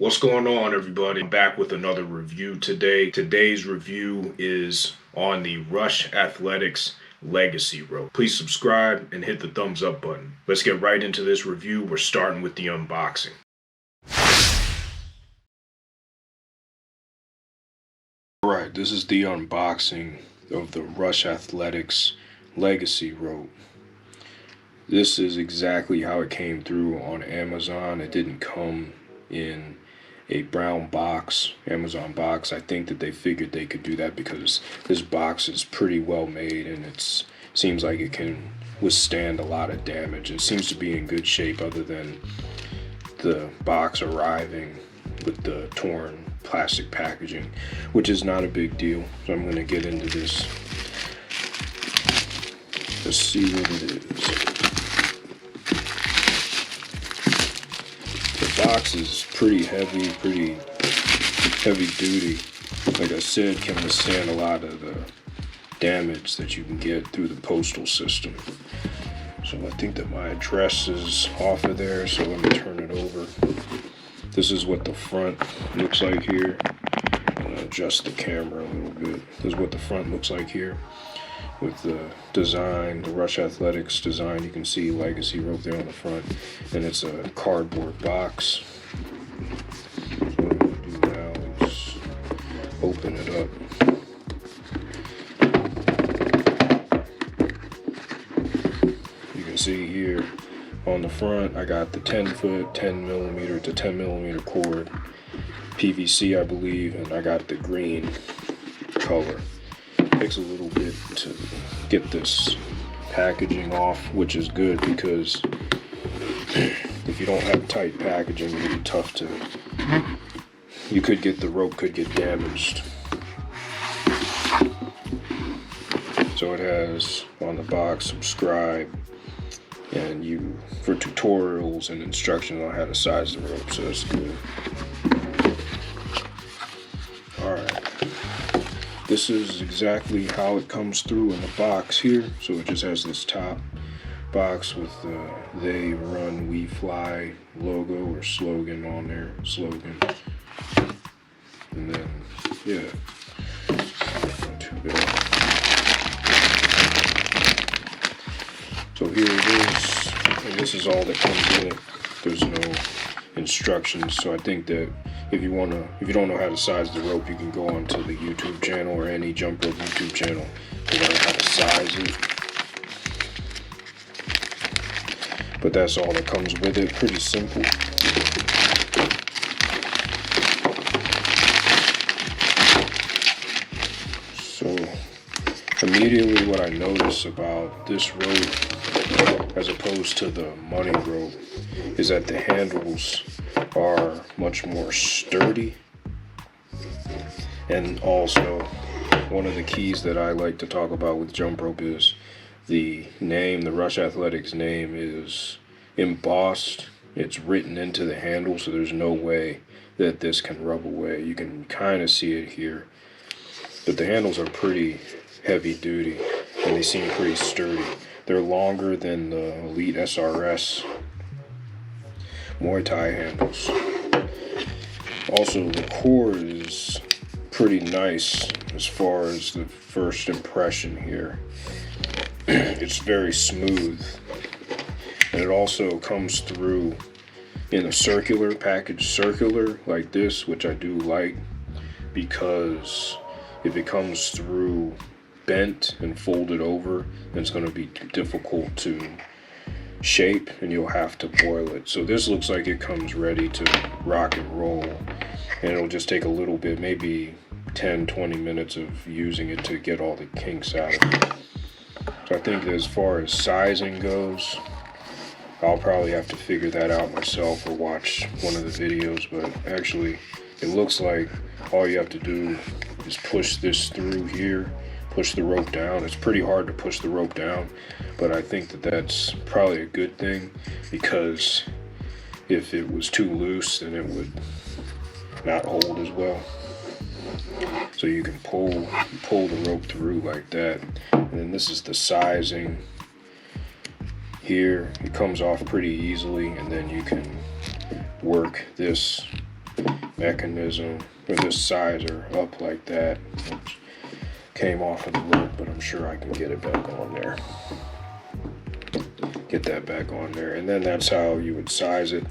What's going on, everybody? I'm back with another review today. Today's review is on the Rush Athletics Legacy rope. Please subscribe and hit the thumbs up button. Let's get right into this review. We're starting with the unboxing. Alright, this is the unboxing of the Rush Athletics Legacy rope. This is exactly how it came through on Amazon. It didn't come in a brown box, Amazon box. I think that they figured they could do that because this box is pretty well made and it seems like it can withstand a lot of damage. It seems to be in good shape other than the box arriving with the torn plastic packaging, which is not a big deal. So I'm going to get into this. Let's see what it is. The box is pretty heavy duty. Like I said, can withstand a lot of the damage that you can get through the postal system. So I think that my address is off of there, so let me turn it over. This is what the front looks like here. I'm gonna adjust the camera a little bit. This is what the front looks like here. With the design, the Rush Athletics design, you can see Legacy rope there on the front, and it's a cardboard box. So what I'm going to do now is open it up. You can see here on the front, I got the 10-foot, 10mm to 10mm cord, PVC I believe, and I got the green color. Takes a little bit to get this packaging off, which is good because if you don't have tight packaging, it'll be tough to, the rope could get damaged. So it has on the box, subscribe, and for tutorials and instructions on how to size the rope, so that's good. Alright. This is exactly how it comes through in the box here. So it just has this top box with the They Run We Fly logo or slogan on there. Slogan. And then, yeah. Not too bad. So here it is. And this is all that comes in it. There's no instructions. So I think that if you don't know how to size the rope, you can go onto the YouTube channel or any jump rope YouTube channel to learn how to size it. But that's all that comes with it. Pretty simple. So immediately what I notice about this rope as opposed to the money rope is that the handles are much more sturdy, and also one of the keys that I like to talk about with jump rope is the name. The Rush Athletics name is embossed. It's written into the handle, so there's no way that this can rub away. You can kind of see it here, but the handles are pretty heavy duty and they seem pretty sturdy. They're longer than the Elite SRS Muay Thai handles. Also, the cord is pretty nice as far as the first impression here. It's very smooth. And it also comes through in a circular, packaged circular like this, which I do like, because if it comes through bent and folded over, then it's going to be difficult to shape and you'll have to boil it. So this looks like it comes ready to rock and roll, and it'll just take a little bit, maybe 10-20 minutes of using it to get all the kinks out of it. So I think that as far as sizing goes, I'll probably have to figure that out myself or watch one of the videos, but actually it looks like all you have to do is push this through here, push the rope down. It's pretty hard to push the rope down, but I think that that's probably a good thing, because if it was too loose, then it would not hold as well. So you can pull the rope through like that. And then this is the sizing here. It comes off pretty easily, and then you can work this mechanism or this sizer up like that, which came off of the rope, but I'm sure I can get it back on there. Get that back on there, and then that's how you would size it.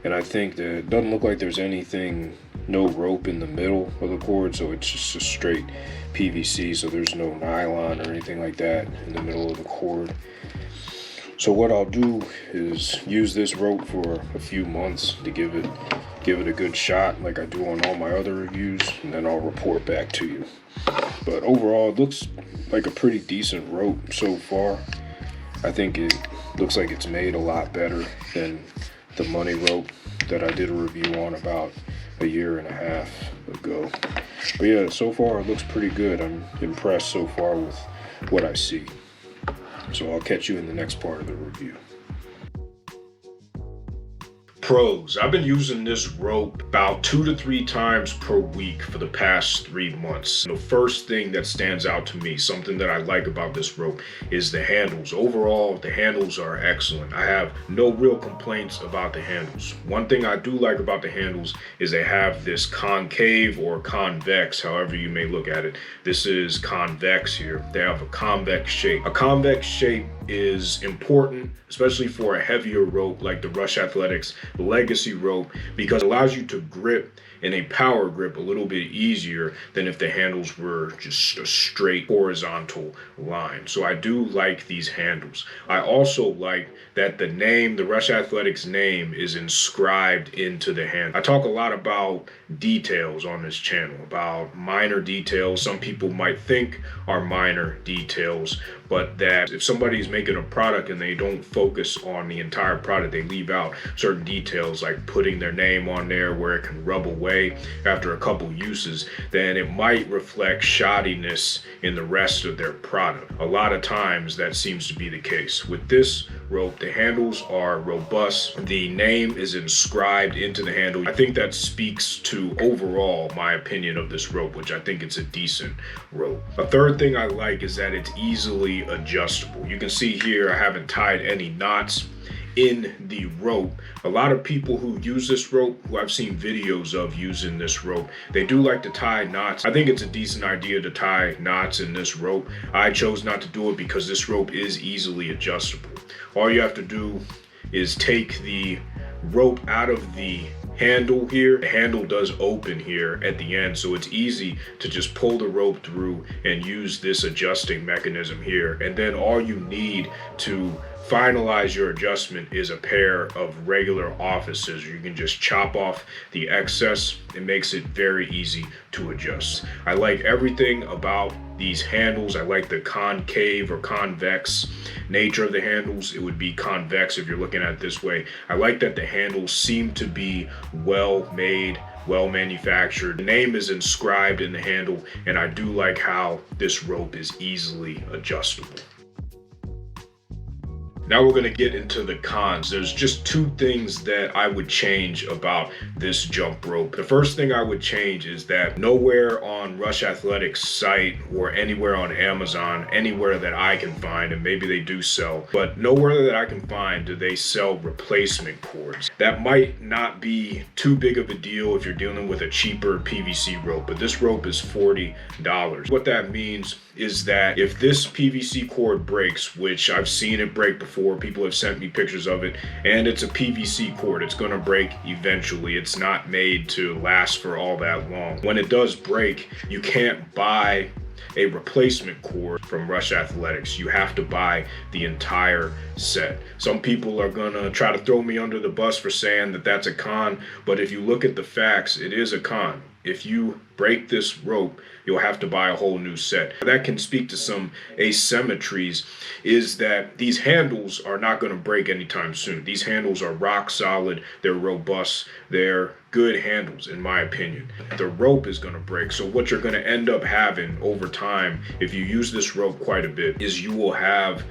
And I think that it doesn't look like there's anything, no rope in the middle of the cord, so it's just a straight PVC, so there's no nylon or anything like that in the middle of the cord. So what I'll do is use this rope for a few months to give it a good shot like I do on all my other reviews, and then I'll report back to you. But overall, it looks like a pretty decent rope so far. I think it looks like it's made a lot better than the money rope that I did a review on about a year and a half ago. But yeah, so far it looks pretty good. I'm impressed so far with what I see. So I'll catch you in the next part of the review. Pros. I've been using this rope about 2 to 3 times per week for the past 3 months. The first thing that stands out to me, something that I like about this rope, is the handles. Overall, the handles are excellent. I have no real complaints about the handles. One thing I do like about the handles is they have this concave or convex, however you may look at it. This is convex here. They have a convex shape. A convex shape is important, especially for a heavier rope like the Rush Athletics Legacy rope, because it allows you to grip in a power grip a little bit easier than if the handles were just a straight horizontal line. So I do like these handles. I also like that the name, the Rush Athletics name, is inscribed into the hand. I talk a lot about details on this channel, about minor details some people might think are minor details, but that if somebody's making a product and they don't focus on the entire product, they leave out certain details like putting their name on there where it can rub away after a couple uses, then it might reflect shoddiness in the rest of their product. A lot of times that seems to be the case. With this rope, the handles are robust. The name is inscribed into the handle. I think that speaks to overall my opinion of this rope, which I think it's a decent rope. A third thing I like is that it's easily adjustable. You can see here I haven't tied any knots in the rope. A lot of people who use this rope, who I've seen videos of using this rope, they do like to tie knots. I think it's a decent idea to tie knots in this rope. I chose not to do it because this rope is easily adjustable. All you have to do is take the rope out of the handle here. The handle does open here at the end, so it's easy to just pull the rope through and use this adjusting mechanism here. And then all you need to finalize your adjustment is a pair of regular office scissors. You can just chop off the excess. It makes it very easy to adjust. I like everything about these handles. I like the concave or convex nature of the handles. It would be convex if you're looking at it this way. I like that the handles seem to be well made, well manufactured. The name is inscribed in the handle, and I do like how this rope is easily adjustable. Now we're going to get into the cons. There's just 2 things that I would change about this jump rope. The first thing I would change is that nowhere on Rush Athletics site or anywhere on Amazon, anywhere that I can find, and maybe they do sell, but nowhere that I can find do they sell replacement cords. That might not be too big of a deal if you're dealing with a cheaper PVC rope, but this rope is $40. What that means is that if this PVC cord breaks, which I've seen it break before, people have sent me pictures of it, and it's a PVC cord, it's gonna break eventually. It's not made to last for all that long. When it does break, you can't buy a replacement cord from Rush Athletics. You have to buy the entire set. Some people are gonna try to throw me under the bus for saying that that's a con, but if you look at the facts, it is a con. If you break this rope, you'll have to buy a whole new set. That can speak to some asymmetries, is that these handles are not going to break anytime soon. These handles are rock solid, they're robust, they're good handles in my opinion. The rope is going to break, so what you're going to end up having over time, if you use this rope quite a bit, is you will have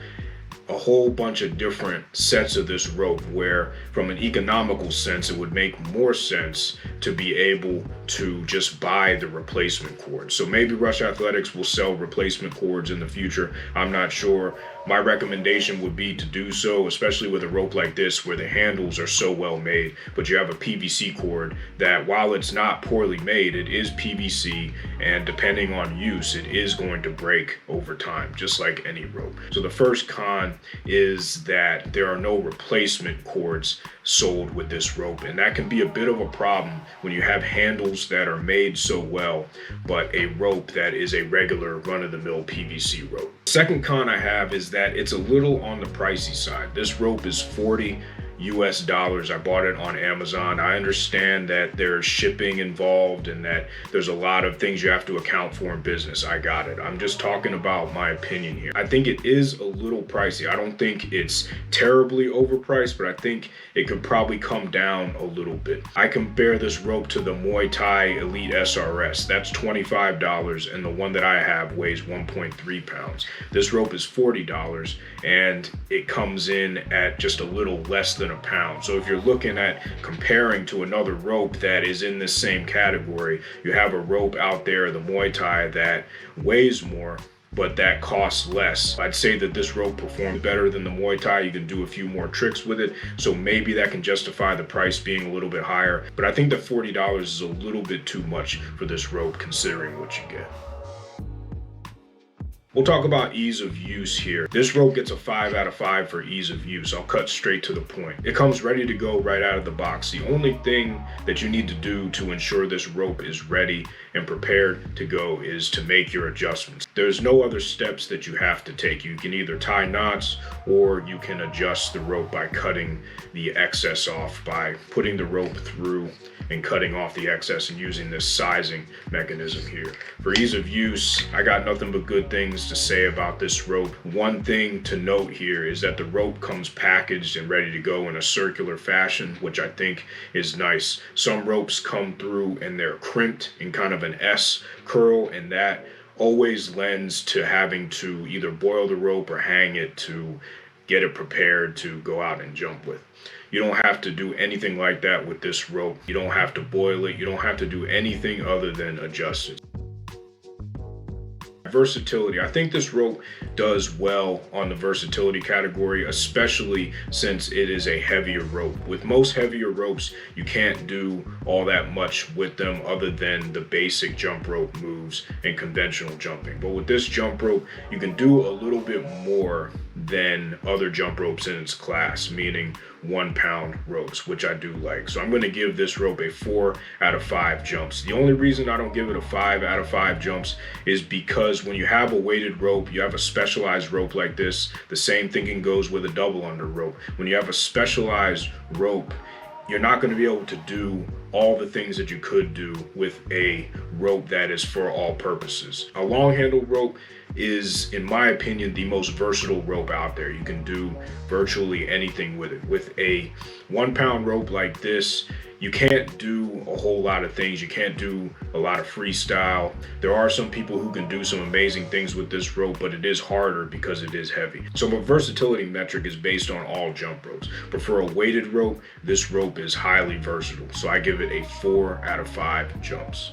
a whole bunch of different sets of this rope, where from an economical sense it would make more sense to be able to just buy the replacement cord. So maybe Rush Athletics will sell replacement cords in the future, I'm not sure, my recommendation would be to do so, especially with a rope like this where the handles are so well made, but you have a PVC cord that, while it's not poorly made, it is PVC, and depending on use, it is going to break over time, just like any rope. So the first con is that there are no replacement cords sold with this rope, and that can be a bit of a problem when you have handles that are made so well, but a rope that is a regular run-of-the-mill PVC rope. Second con I have is that it's a little on the pricey side. This rope is $40 US. I bought it on Amazon. I understand that there's shipping involved and that there's a lot of things you have to account for in business. I got it. I'm just talking about my opinion here. I think it is a little pricey. I don't think it's terribly overpriced, but I think it could probably come down a little bit. I compare this rope to the Muay Thai Elite SRS. That's $25, and the one that I have weighs 1.3 pounds. This rope is $40, and it comes in at just a little less than a pound. So if you're looking at comparing to another rope that is in this same category, you have a rope out there, the Muay Thai, that weighs more but that costs less. I'd say that this rope performs better than the Muay Thai. You can do a few more tricks with it, so maybe that can justify the price being a little bit higher, but I think that $40 is a little bit too much for this rope considering what you get. We'll talk about ease of use here. This rope gets a 5 out of 5 for ease of use. I'll cut straight to the point. It comes ready to go right out of the box. The only thing that you need to do to ensure this rope is ready and prepared to go is to make your adjustments. There's no other steps that you have to take. You can either tie knots or you can adjust the rope by cutting the excess off, by putting the rope through and cutting off the excess and using this sizing mechanism here. For ease of use, I got nothing but good things to say about this rope. One thing to note here is that the rope comes packaged and ready to go in a circular fashion, which I think is nice. Some ropes come through and they're crimped in kind of an S curl, and that always lends to having to either boil the rope or hang it to get it prepared to go out and jump with. You don't have to do anything like that with this rope. You don't have to boil it. You don't have to do anything other than adjust it. Versatility. I think this rope does well on the versatility category, especially since it is a heavier rope. With most heavier ropes, you can't do all that much with them other than the basic jump rope moves and conventional jumping. But with this jump rope, you can do a little bit more than other jump ropes in its class, meaning 1 pound ropes, which I do like. So I'm going to give this rope a 4 out of 5 jumps. The only reason I don't give it a 5 out of 5 jumps is because when you have a weighted rope, you have a specialized rope like this, the same thinking goes with a double under rope. When you have a specialized rope, you're not going to be able to do all the things that you could do with a rope that is for all purposes. A long handle rope is, in my opinion, the most versatile rope out there. You can do virtually anything with it. With a 1 pound rope like this, you can't do a whole lot of things. You can't do a lot of freestyle. There are some people who can do some amazing things with this rope, but it is harder because it is heavy. So my versatility metric is based on all jump ropes. But for a weighted rope, this rope is highly versatile. So I give it a 4 out of 5 jumps.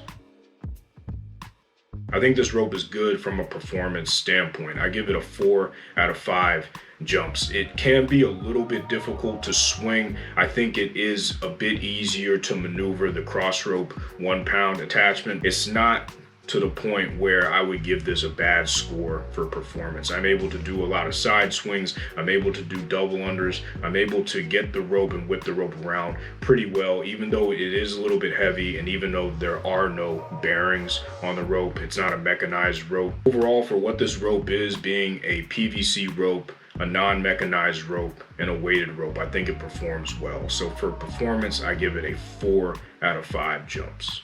I think this rope is good from a performance standpoint. I give it a 4 out of 5 jumps. It can be a little bit difficult to swing. I think it is a bit easier to maneuver the cross rope 1 pound attachment. It's not to the point where I would give this a bad score for performance. I'm able to do a lot of side swings. I'm able to do double unders. I'm able to get the rope and whip the rope around pretty well, even though it is a little bit heavy and even though there are no bearings on the rope. It's not a mechanized rope. Overall, for what this rope is, being a PVC rope, a non-mechanized rope, and a weighted rope, I think it performs well. So for performance, I give it a 4 out of 5 jumps.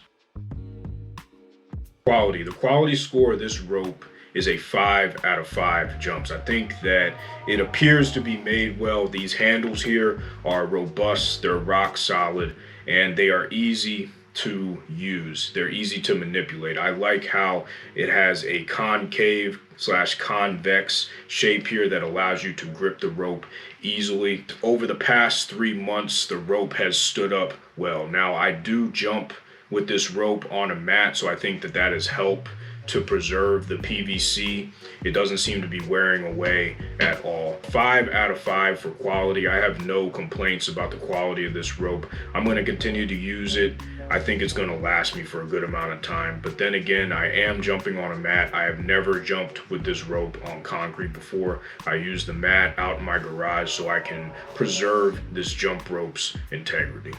Quality. The quality score of this rope is a 5 out of 5 jumps. I think that it appears to be made well. These handles here are robust, they're rock solid, and they are easy to use. They're easy to manipulate. I like how it has a concave / convex shape here that allows you to grip the rope easily. Over the past 3 months, the rope has stood up well. Now, I do jump with this rope on a mat, so I think that that has helped to preserve the PVC. It doesn't seem to be wearing away at all. 5 out of 5 for quality. I have no complaints about the quality of this rope. I'm going to continue to use it. I think it's going to last me for a good amount of time. But then again, I am jumping on a mat. I have never jumped with this rope on concrete before. I use the mat out in my garage so I can preserve this jump rope's integrity.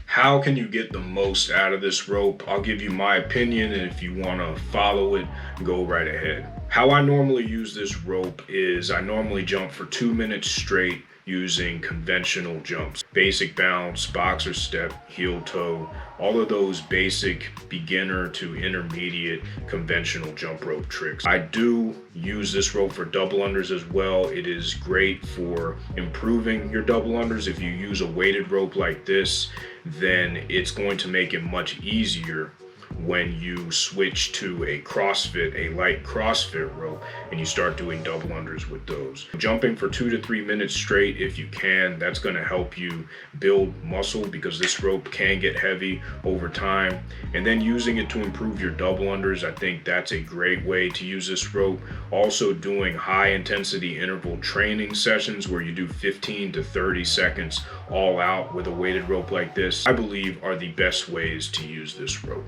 How can you get the most out of this rope? I'll give you my opinion, and if you want to follow it, go right ahead. How I normally use this rope is I normally jump for 2 minutes straight using conventional jumps. Basic bounce, boxer step, heel toe, all of those basic beginner to intermediate conventional jump rope tricks. I do use this rope for double unders as well. It is great for improving your double unders. If you use a weighted rope like this, then it's going to make it much easier when you switch to a CrossFit, a light CrossFit rope, and you start doing double unders with those. Jumping for 2 to 3 minutes straight if you can, that's going to help you build muscle because this rope can get heavy over time. And then using it to improve your double unders, I think that's a great way to use this rope. Also doing high intensity interval training sessions where you do 15 to 30 seconds all out with a weighted rope like this, I believe are the best ways to use this rope.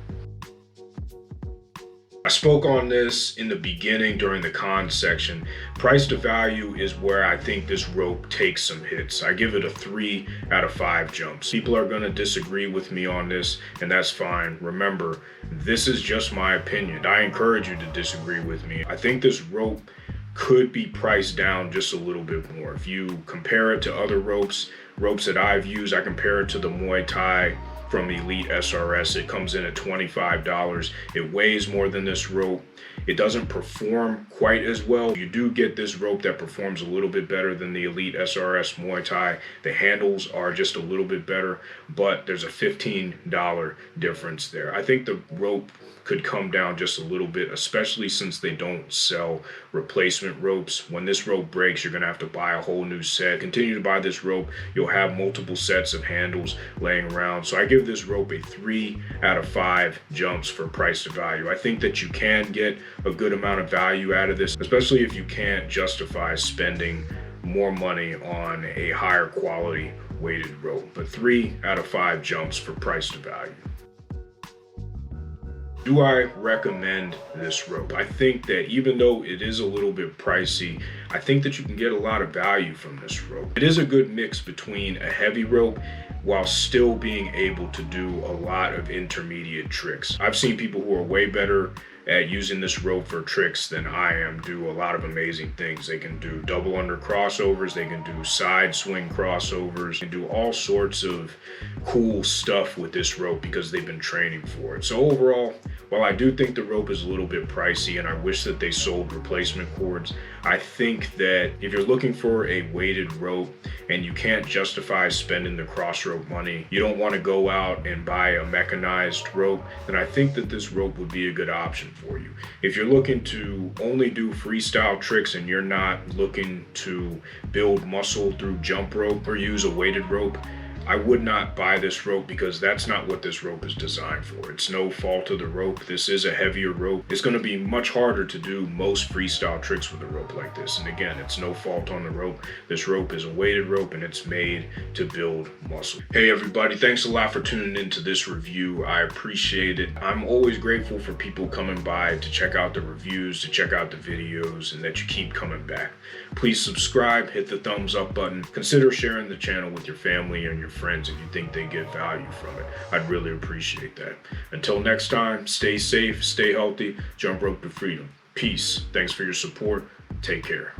I spoke on this in the beginning during the cons section. Price to value is where I think this rope takes some hits. I give it a 3 out of 5 jumps. People are going to disagree with me on this, and that's fine. Remember, this is just my opinion. I encourage you to disagree with me. I think this rope could be priced down just a little bit more. If you compare it to other ropes that I've used, I compare it to the Muay Thai from Elite SRS. It comes in at $25. It weighs more than this rope. It doesn't perform quite as well. You do get this rope that performs a little bit better than the Elite SRS Muay Thai. The handles are just a little bit better, but there's a $15 difference there. I think the rope could come down just a little bit, especially since they don't sell replacement ropes. When this rope breaks, you're gonna have to buy a whole new set. Continue to buy this rope. You'll have multiple sets of handles laying around. So I give this rope a 3 out of 5 jumps for price to value. I think that you can get a good amount of value out of this, especially if you can't justify spending more money on a higher quality weighted rope. But 3 out of 5 jumps for price to value. Do I recommend this rope? I think that even though it is a little bit pricey, I think that you can get a lot of value from this rope. It is a good mix between a heavy rope while still being able to do a lot of intermediate tricks. I've seen people who are way better at using this rope for tricks than I am do a lot of amazing things. They can do double under crossovers, they can do side swing crossovers, and do all sorts of cool stuff with this rope because they've been training for it. So overall, while I do think the rope is a little bit pricey and I wish that they sold replacement cords, I think that if you're looking for a weighted rope and you can't justify spending the cross rope money, you don't want to go out and buy a mechanized rope, then I think that this rope would be a good option for you. If you're looking to only do freestyle tricks and you're not looking to build muscle through jump rope or use a weighted rope, I would not buy this rope because that's not what this rope is designed for. It's no fault of the rope. This is a heavier rope. It's going to be much harder to do most freestyle tricks with a rope like this. And again, it's no fault on the rope. This rope is a weighted rope and it's made to build muscle. Hey everybody, thanks a lot for tuning into this review. I appreciate it. I'm always grateful for people coming by to check out the reviews, to check out the videos, and that you keep coming back. Please subscribe, hit the thumbs up button. Consider sharing the channel with your family and your friends if you think they get value from it. I'd really appreciate that. Until next time, stay safe, stay healthy, jump rope to freedom. Peace. Thanks for your support. Take care.